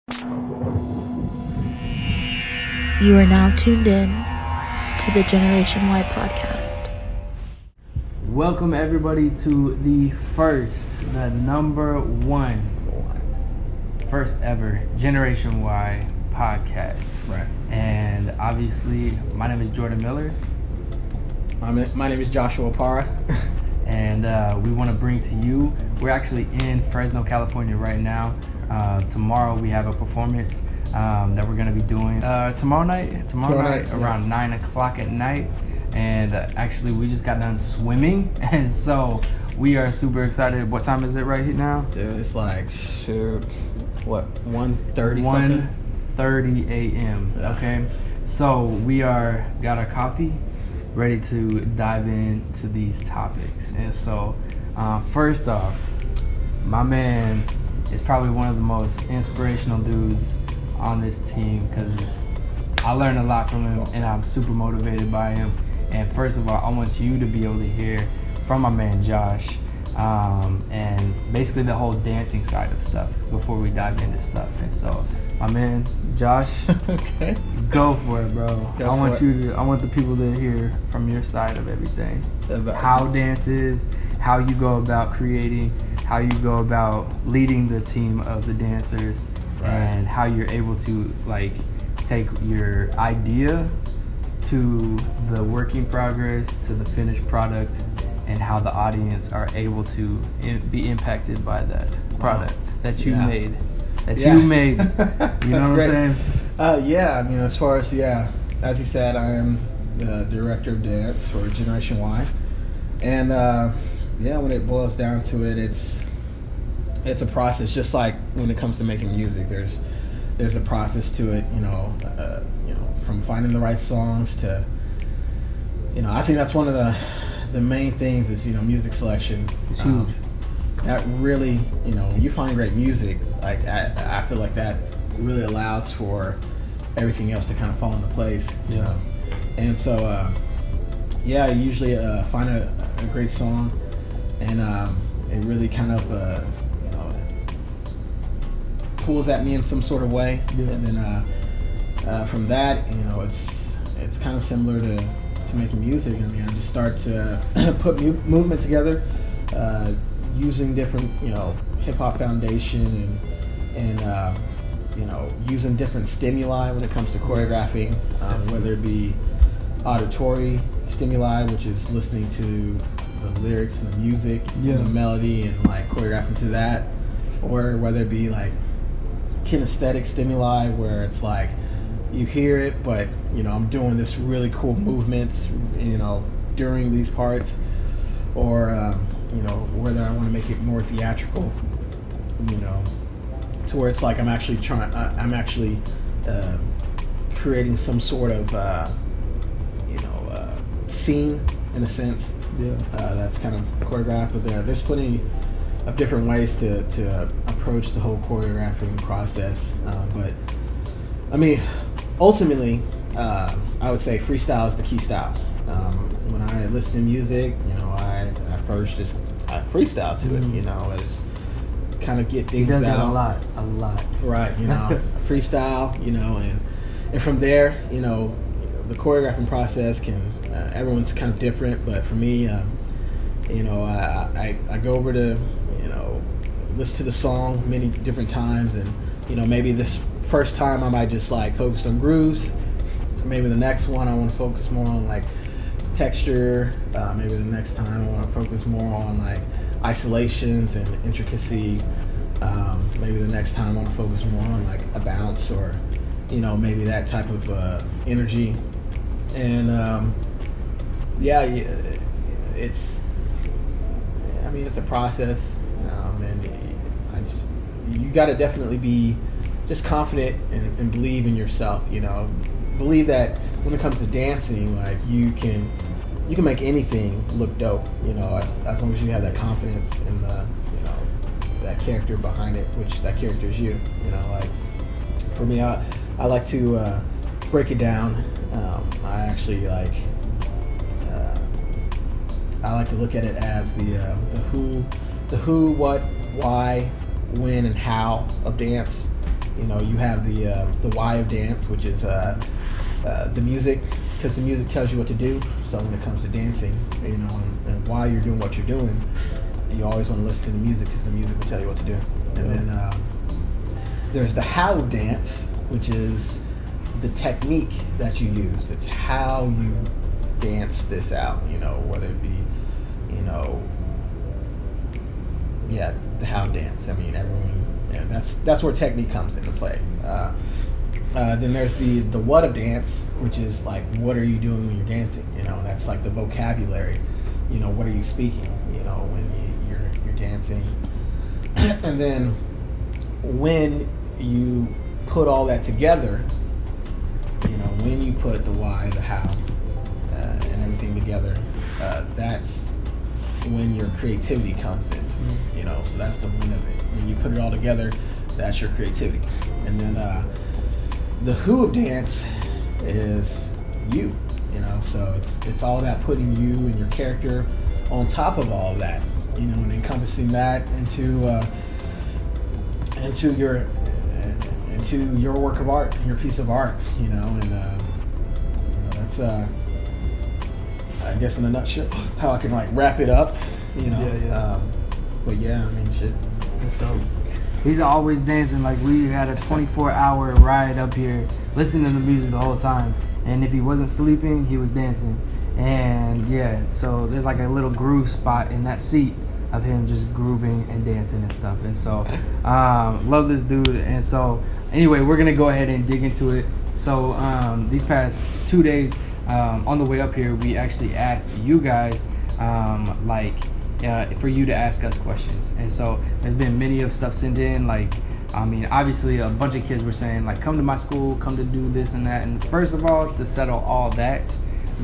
You are now tuned in to the Generation Y podcast. Welcome everybody to the number one, first ever Generation Y podcast. Right. And obviously, my name is Jordan Miller. My name is Joshua Parra. And we want to bring to you, we're actually in Fresno, California right now. Tomorrow we have a performance that we're going to be doing tomorrow night around 9 o'clock at night. And actually we just got done swimming, and so we are super excited. What time is it right now? Dude, it's like 1:30 1:30 a.m. Yeah. Okay, so we got our coffee, ready to dive into these topics. And so first off, my man is probably one of the most inspirational dudes on this team, because I learned a lot from him and I'm super motivated by him. And first of all, I want you to be able to hear from my man Josh and basically the whole dancing side of stuff before we dive into stuff. And so my man Josh, Okay. go for it, bro. I want the people to hear from your side of everything. How dance is, how you go about creating, how you go about leading the team of the dancers, Right. and how you're able to like take your idea to the work in progress to the finished product, and how the audience are able to be impacted by that product that you made. You know what I'm saying? Yeah, I mean, as far as, as he said, I am the director of dance for Generation Y. And when it boils down to it, it's a process. Just like when it comes to making music, there's a process to it, from finding the right songs to, I think that's one of the main things is, music selection. It's huge. That really, when you find great music, like I feel like that really allows for everything else to kind of fall into place. Yeah. And so, I usually find a great song, and it really kind of, pulls at me in some sort of way. Yeah. And then from that, it's kind of similar to making music. I mean, I just start to put movement together, using different, hip hop foundation and using different stimuli when it comes to choreographing, whether it be auditory stimuli, which is listening to the lyrics and the music, and the melody, and like choreographing to that, or whether it be like kinesthetic stimuli, where it's like you hear it, but I'm doing this really cool movements, during these parts, or whether I want to make it more theatrical, to where it's like I'm actually creating some sort of scene in a sense. That's kind of choreographed. But there's plenty of different ways to approach the whole choreographing process. But I mean, ultimately, I would say freestyle is the key style. When I listen to music, I first just freestyle to it. I just kind of get things out. He does that a lot. Right, freestyle, and from there, the choreographing process can, everyone's kind of different, but for me, I go over to, listen to the song many different times, and, maybe this first time I might just like focus on grooves. Maybe the next one I want to focus more on like texture. Maybe the next time I want to focus more on like isolations and intricacy. Maybe the next time I want to focus more on like a bounce, or maybe that type of energy. And it's a process, and you got to definitely be just confident and believe in yourself. Believe that when it comes to dancing, like you can make anything look dope. As long as you have that confidence in the that character behind it, which that character is you. Like for me, I like to break it down. I actually like to look at it as the who, what, why, when, and how of dance. You know, you have the why of dance, which is the music, because the music tells you what to do. So when it comes to dancing, you know, and why you're doing what you're doing, you always want to listen to the music because the music will tell you what to do. And then there's the how of dance, which is the technique that you use. It's how you dance this out, you know, whether it be, you know, yeah, the how dance. I mean, everyone, yeah, that's where technique comes into play. Then there's the what of dance, which is like, what are you doing when you're dancing? You know, that's like the vocabulary. You know, what are you speaking? You know, when you're dancing. And then when you put all that together, you know, when you put the why, the how, and everything together, that's when your creativity comes in. You know, so that's the win of it. When you put it all together, that's your creativity. And then the who of dance is you. You know, so it's all about putting you and your character on top of all of that. You know, and encompassing that into your work of art, your piece of art. You know, and you know, that's I guess in a nutshell how I can like wrap it up. You know, Yeah. But yeah, I mean, shit. That's dope. He's always dancing. Like, we had a 24-hour ride up here, listening to the music the whole time. And if he wasn't sleeping, he was dancing. And yeah, so there's like a little groove spot in that seat of him just grooving and dancing and stuff. And so, love this dude. And so, anyway, we're gonna go ahead and dig into it. So, these past 2 days, on the way up here, we actually asked you guys, for you to ask us questions. And so there's been many of stuff sent in, like, I mean, obviously a bunch of kids were saying, like, come to my school, come to do this and that. And first of all, to settle all that,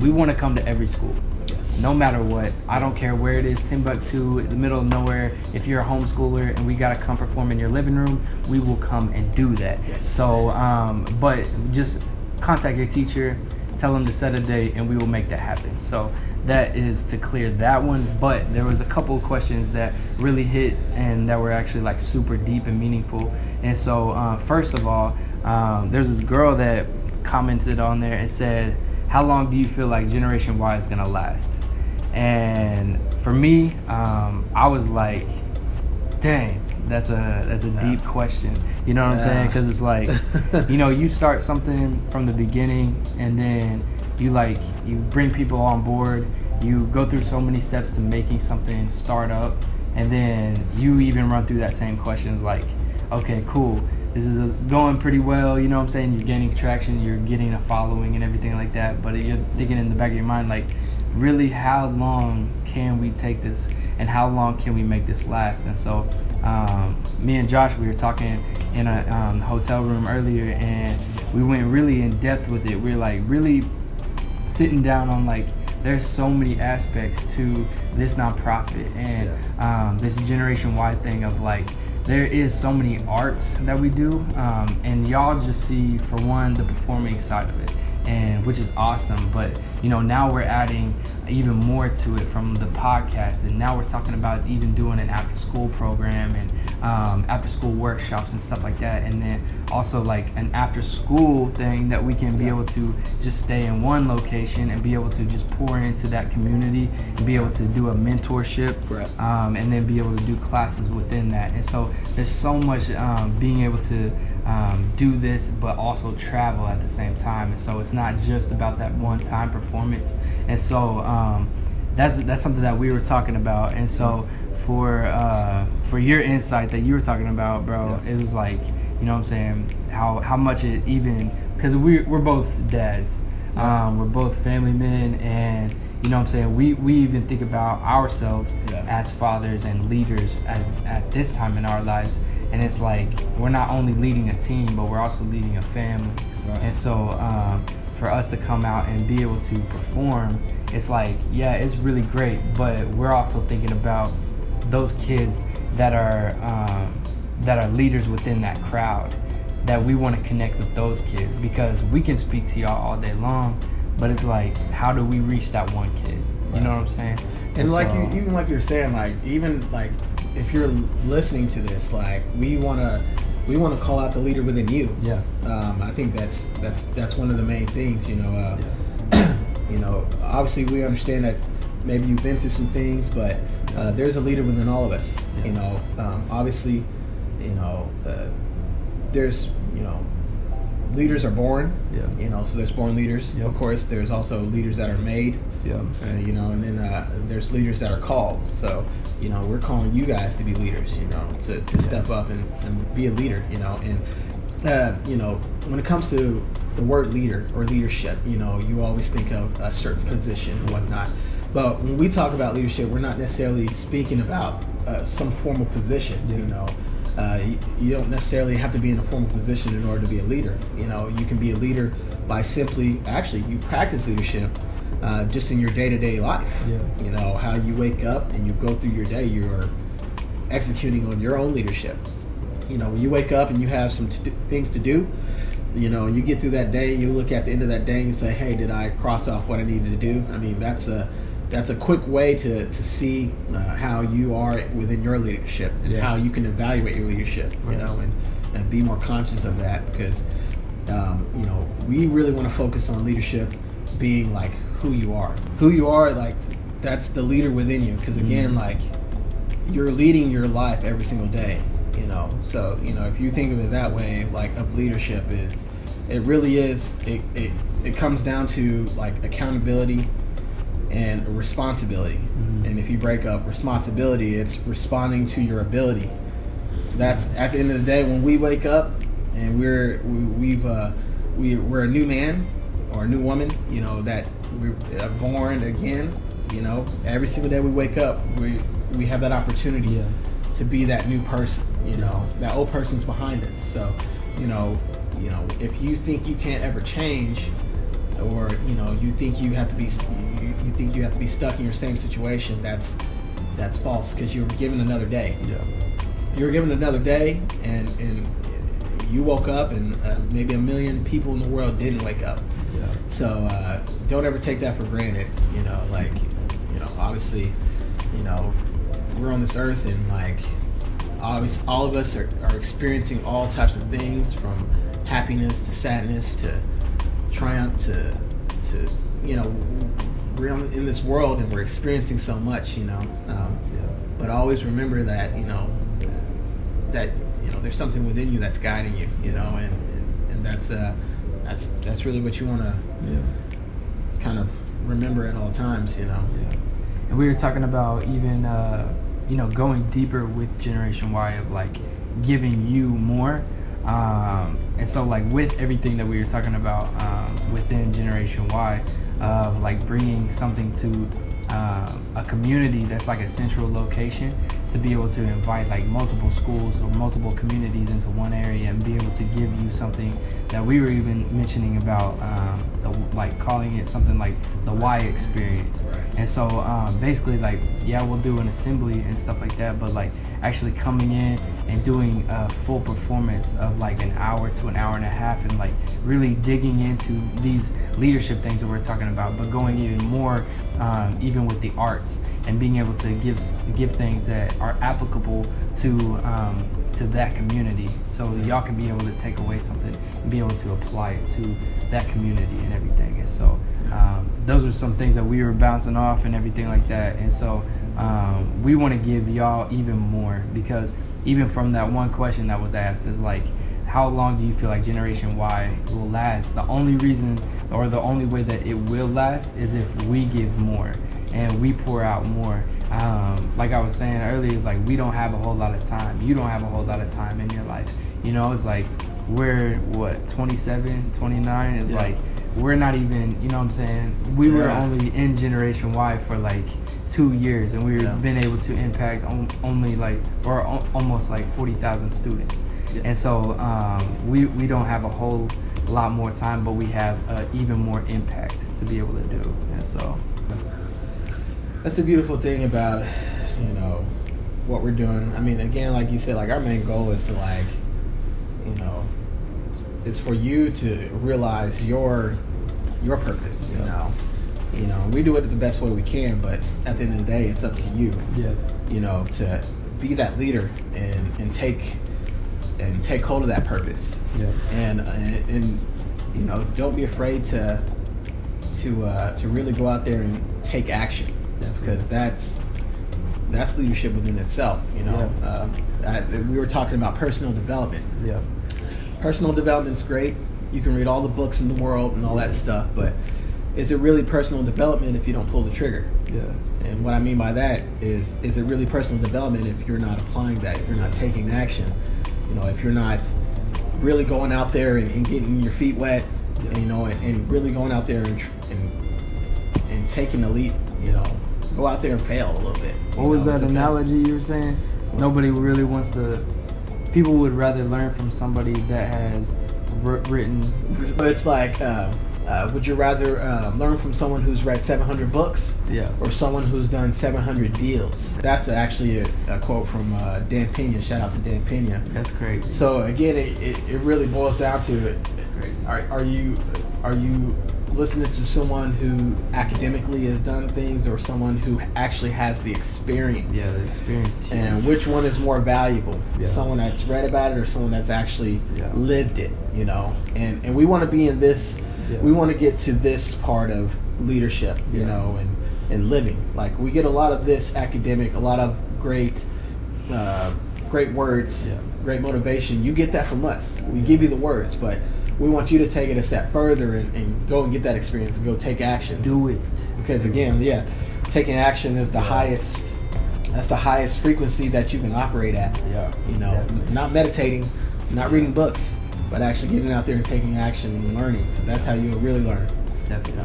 we want to come to every school. Yes. No matter what. I don't care where it is, Timbuktu, in the middle of nowhere. If you're a homeschooler and we got to come perform in your living room, we will come and do that. Yes. So, but just contact your teacher, tell them to set a date, and we will make that happen. So that is to clear that one. But there was a couple of questions that really hit and that were actually like super deep and meaningful. And so first of all, there's this girl that commented on there and said, how long do you feel like Generation Y is gonna last? And for me, I was like, dang, that's a deep question. You know what I'm saying? Because it's like, you know, you start something from the beginning, and then you bring people on board. You go through so many steps to making something start up, and then you even run through that same questions like, okay, cool, this is going pretty well. You know what I'm saying? You're gaining traction, you're getting a following and everything like that. But you're thinking in the back of your mind, like, really, how long can we take this, and how long can we make this last? And so me and Josh, we were talking in a hotel room earlier, and we went really in depth with it. We were like really sitting down on, like, there's so many aspects to this nonprofit and this Generation Y thing of, like, there is so many arts that we do, and y'all just see, for one, the performing side of it, and which is awesome. But you know, now we're adding even more to it from the podcast, and now we're talking about even doing an after-school program and after-school workshops and stuff like that, and then also like an after-school thing that we can be able to just stay in one location and be able to just pour into that community and be able to do a mentorship, and then be able to do classes within that. And so there's so much being able to do this, but also travel at the same time. And so it's not just about that one-time performance. And so that's something that we were talking about. And so for your insight that you were talking about, bro, it was like, you know what I'm saying, how much it even, because we're both dads, we're both family men, and you know what I'm saying, we even think about ourselves as fathers and leaders at this time in our lives. And it's like, we're not only leading a team, but we're also leading a family. And so for us to come out and be able to perform, it's like, yeah, it's really great, but we're also thinking about those kids that are leaders within that crowd, that we want to connect with those kids, because we can speak to y'all all day long, but it's like, how do we reach that one kid? You know what I'm saying? And like, you, even like you're saying, like, even like, if you're listening to this, like, we want to we want to call out the leader within you. Yeah. I think that's one of the main things. Obviously we understand that maybe you've been through some things, but there's a leader within all of us. Obviously, there's leaders are born. Yeah. So there's born leaders. Yep. Of course, there's also leaders that are made. Yeah. And then there's leaders that are called. So we're calling you guys to be leaders. To step up and be a leader. When it comes to the word leader or leadership, you always think of a certain position and whatnot. But when we talk about leadership, we're not necessarily speaking about some formal position. You don't necessarily have to be in a formal position in order to be a leader. You can be a leader by you practice leadership just in your day-to-day life. Yeah. How you wake up and you go through your day, you're executing on your own leadership. When you wake up and you have some things to do, you get through that day and you look at the end of that day and you say, hey, did I cross off what I needed to do? I mean, that's a quick way to see how you are within your leadership and how you can evaluate your leadership, and be more conscious of that, because we really want to focus on leadership being like who you are, like that's the leader within you, because again, like you're leading your life every single day. So if you think of it that way, like of leadership, it really is it comes down to like accountability and responsibility. And if you break up responsibility, it's responding to your ability. That's at the end of the day when we wake up and we're a new man or a new woman, that we're born again. Every single day we wake up, we have that opportunity to be that new person. That old person's behind us. So, if you think you can't ever change, or you think you have to be stuck in your same situation, that's false, because you were given another day. You were given another day, and you woke up, and maybe a million people in the world didn't wake up. So don't ever take that for granted. Obviously, we're on this earth, and like obviously all of us are experiencing all types of things, from happiness to sadness to triumph to we're in this world and we're experiencing so much, but always remember that there's something within you that's guiding you, and that's really what you want to kind of remember at all times. And we were talking about even going deeper with Generation Y, of like giving you more. And so like with everything that we were talking about within Generation Y, of like bringing something to a community that's like a central location, to be able to invite like multiple schools or multiple communities into one area and be able to give you something that we were even mentioning about, like calling it something like the Y experience. And so basically like, we'll do an assembly and stuff like that, but like actually coming in and doing a full performance of like an hour to an hour and a half, and like really digging into these leadership things that we're talking about, but going even more even with the arts, and being able to give things that are applicable to that community, so y'all can be able to take away something and be able to apply it to that community and everything. And so those are some things that we were bouncing off and everything like that. And so we want to give y'all even more, because even from that one question that was asked is like, how long do you feel like Generation Y will last? The only reason, or the only way that it will last, is if we give more and we pour out more. Like I was saying earlier, it's like we don't have a whole lot of time. You don't have a whole lot of time in your life. It's like we're 27, 29. It's like we're not even, what I'm saying? We were only in Generation Y for like 2 years, and we've been able to impact only like, or almost like 40,000 students. And so we don't have a whole lot more time, but we have even more impact to be able to do. And so that's the beautiful thing about what we're doing. I mean, again, like you said, like our main goal is to like it's for you to realize your purpose. We do it the best way we can, but at the end of the day, it's up to you. To be that leader and take and take hold of that purpose. Yeah. And you know, don't be afraid to really go out there and take action, because that's leadership within itself. You know, we were talking about personal development. Yeah. Personal development's great. You can read all the books in the world and all that stuff, but is it really personal development if you don't pull the trigger? Yeah. And what I mean by that is it really personal development if you're not applying that, if you're not taking action? You know, if you're not really going out there and getting your feet wet, and, you know, and really going out there and taking the leap, you know, go out there and fail a little bit. What was that analogy you were saying? Nobody really wants to. People would rather learn from somebody that has written. But it's like, would you rather learn from someone who's read 700 books, or someone who's done 700 deals? That's actually a quote from Dan Pena. Shout out to Dan Pena. That's great. So again, it really boils down to it. Are you listening to someone who academically has done things, or someone who actually has the experience? Yeah, the experience. And which one is more valuable? Someone that's read about it, or someone that's actually lived it? You know, and we want to be in this. We want to get to this part of leadership, you know, and living. Like, we get a lot of this academic, a lot of great words, great motivation. You get that from us. We give you the words, but we want you to take it a step further and go and get that experience and go take action. Do it. Because again, taking action is the highest. That's the highest frequency that you can operate at. Yeah. You know, not meditating, not reading books, but actually getting out there and taking action and learning. That's how you'll really learn. Definitely.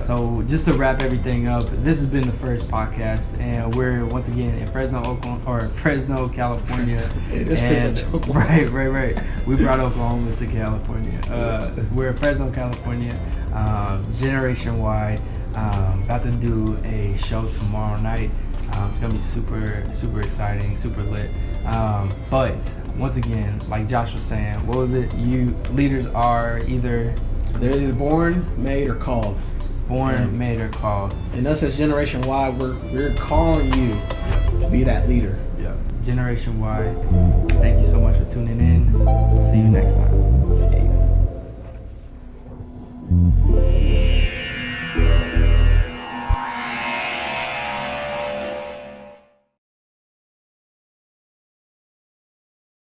So just to wrap everything up, this has been the first podcast, and we're once again in Fresno, California. It is pretty much Oklahoma. Right. We brought Oklahoma to California. We're in Fresno, California, Generation Y. About to do a show tomorrow night. It's gonna be super exciting, super lit. But once again, like Josh was saying, what was it? Leaders are they're either born, made, or called. Born, made, or called. And us as Generation Y, we're calling you to be that leader. Yeah. Generation Y. Thank you so much for tuning in. We'll see you next time. Peace.